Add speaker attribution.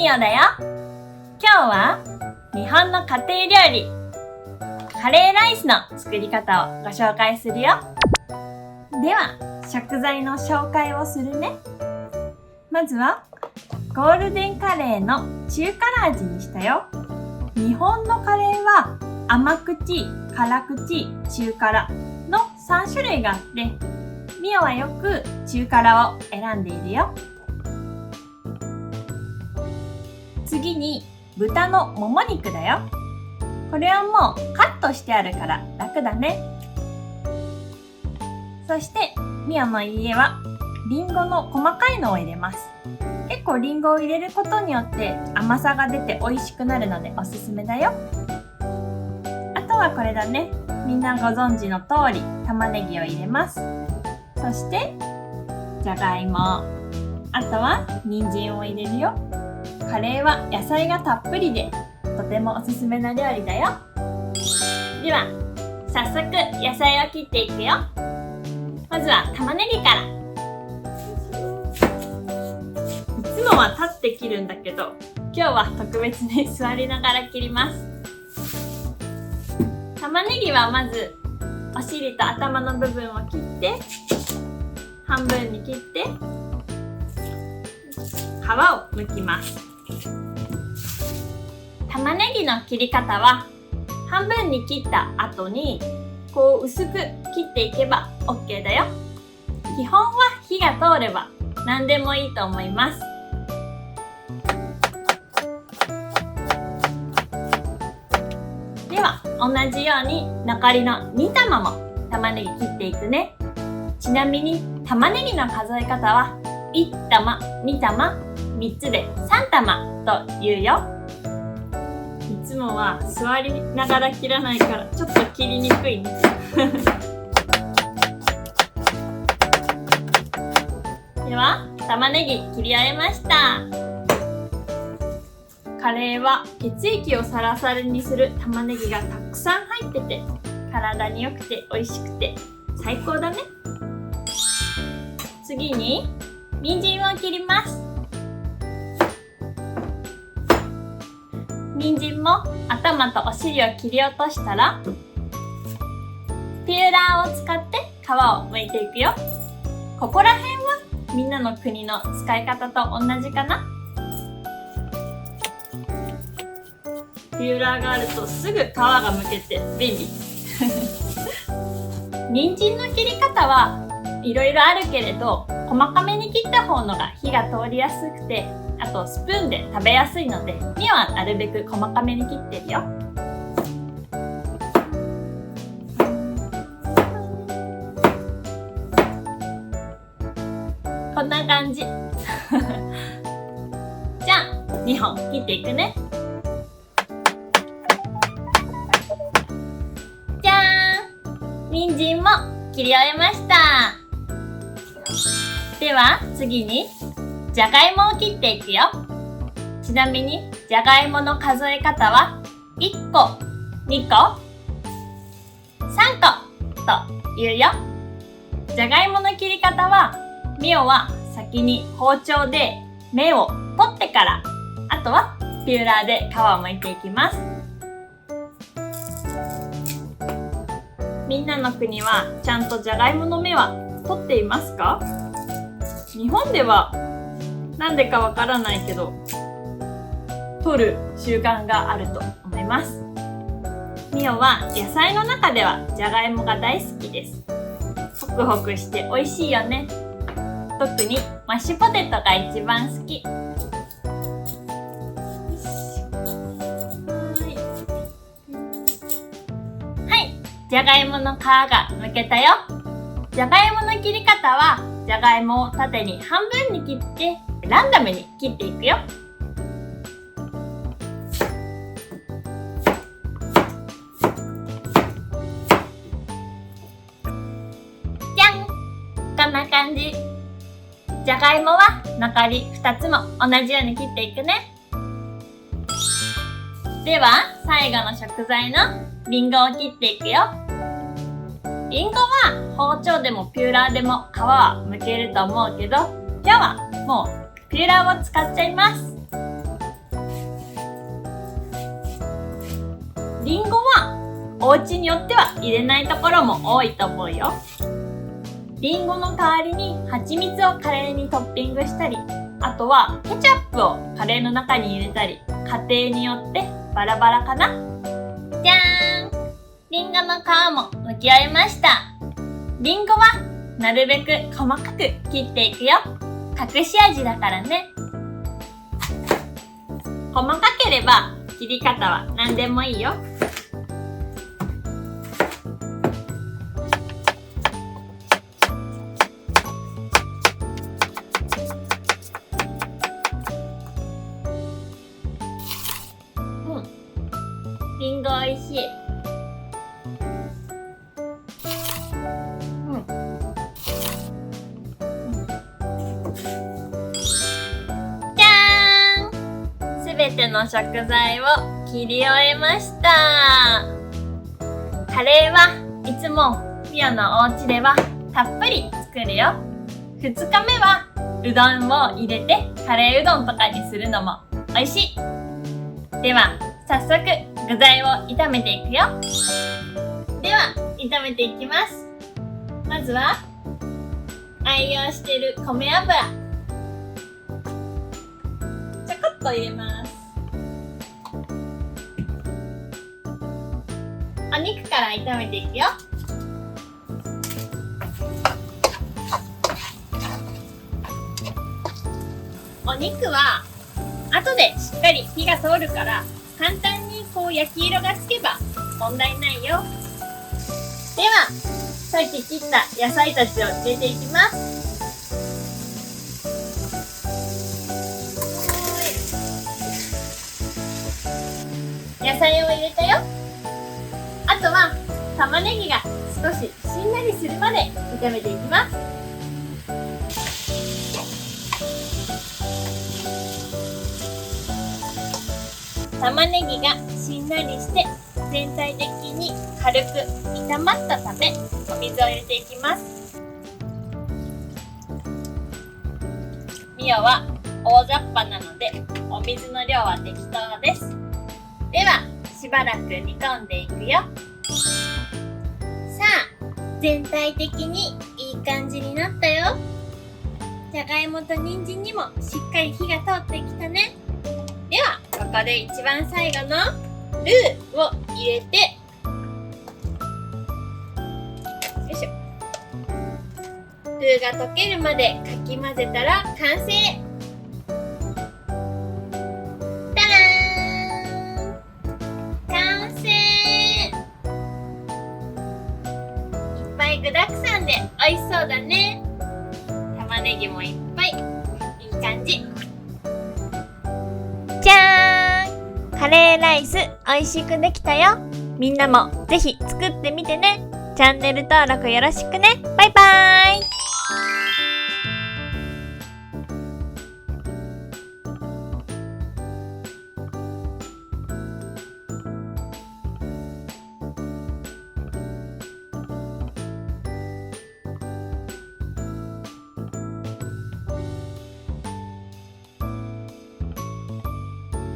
Speaker 1: みおだよ。今日は日本の家庭料理、カレーライスの作り方をご紹介するよ。では、食材の紹介をするね。まずは、ゴールデンカレーの中辛味にしたよ。日本のカレーは甘口、辛口、中辛の3種類があって、みおはよく中辛を選んでいるよ。次に豚のもも肉だよ。これはもうカットしてあるから楽だね。そしてみおの家はリンゴの細かいのを入れます。結構リンゴを入れることによって甘さが出て美味しくなるのでおすすめだよ。あとはこれだね。みんなご存知の通り玉ねぎを入れます。そしてじゃがいも、あとは人参を入れるよ。カレーは野菜がたっぷりでとてもおすすめな料理だよ。では早速野菜を切っていくよ。まずは玉ねぎから。いつもは立って切るんだけど、今日は特別に座りながら切ります。玉ねぎはまずお尻と頭の部分を切って半分に切って皮を剥きます。玉ねぎの切り方は半分に切った後にこう薄く切っていけば OK だよ。基本は火が通れば何でもいいと思います。では同じように残りの2玉も玉ねぎ切っていくね。ちなみに玉ねぎの数え方は1玉、2玉、3つで3玉と言うよ。いつもは座りながら切らないからちょっと切りにくいね。では玉ねぎ切り終えました。カレーは血液をサラサラにする玉ねぎがたくさん入ってて体に良くて美味しくて最高だね。次に人参を切ります。人参も頭とお尻を切り落としたらピューラーを使って皮を剥いていくよ。ここら辺はみんなの国の使い方と同じかな。ピューラーがあるとすぐ皮が剥けて便利。人参の切り方はいろいろあるけれど、細かめに切った方のが火が通りやすくて、あとスプーンで食べやすいので、みおはなるべく細かめに切ってるよ。こんな感じ。じゃあ2本切っていくね。じゃーん、人参も切り終えました。では次にじゃがいもを切っていくよ。ちなみにじゃがいもの数え方は1個、2個、3個と言うよ。じゃがいもの切り方はみおは先に包丁で芽を取ってから、あとはピューラーで皮を剥いていきます。みんなの国はちゃんとじゃがいもの芽は取っていますか？日本ではなんでかわからないけど取る習慣があると思います。みおは野菜の中ではじゃがいもが大好きです。ホクホクして美味しいよね。特にマッシュポテトが一番好き。はい、じゃがいもの皮が剥けたよ。じゃがいもの切り方はじゃがいもを縦に半分に切ってランダムに切っていくよ。じゃん、こんな感じ。じゃがいもは残り2つも同じように切っていくね。では最後の食材のりんごを切っていくよ。りんごは包丁でもピューラーでも皮は剥けると思うけど、今日はもうピューラーを使っちゃいます。リンゴはお家によっては入れないところも多いと思うよ。リンゴの代わりに蜂蜜をカレーにトッピングしたり、あとはケチャップをカレーの中に入れたり、家庭によってバラバラかな。じゃーん！リンゴの皮も剥き終えました。リンゴはなるべく細かく切っていくよ。隠し味だからね。細かければ切り方は何でもいいよ。リンゴおいしい。じゃーん！すべての食材を切り終えました。カレーはいつもミオのお家ではたっぷり作るよ。2日目はうどんを入れてカレーうどんとかにするのも美味しい。では早速具材を炒めていくよ。では炒めていきます。まずは愛用している米油ちょこっと入れます。お肉から炒めていくよ。お肉は後でしっかり火が通るから簡単に焼き色がつけば問題ないよ。ではさっき切った野菜たちを入れていきます。野菜を入れたよ。あとは玉ねぎが少ししんなりするまで炒めていきます。玉ねぎがしんなりして全体的に軽く炒まったためお水を入れていきます。ミオは大雑把なのでお水の量は適当です。ではしばらく煮込んでいくよ。さあ全体的にいい感じになったよ。じゃがいもと人参にもしっかり火が通ってきたね。ではここで一番最後のルーを入れて、よいしょ。ルーが溶けるまでかき混ぜたら完成。たらーん！完成！いっぱい具だくさんで美味しそうだね。玉ねぎもいっぱい。いい感じ。じゃーん！カレーライス美味しくできたよ。みんなもぜひ作ってみてね。チャンネル登録よろしくね。バイバーイ！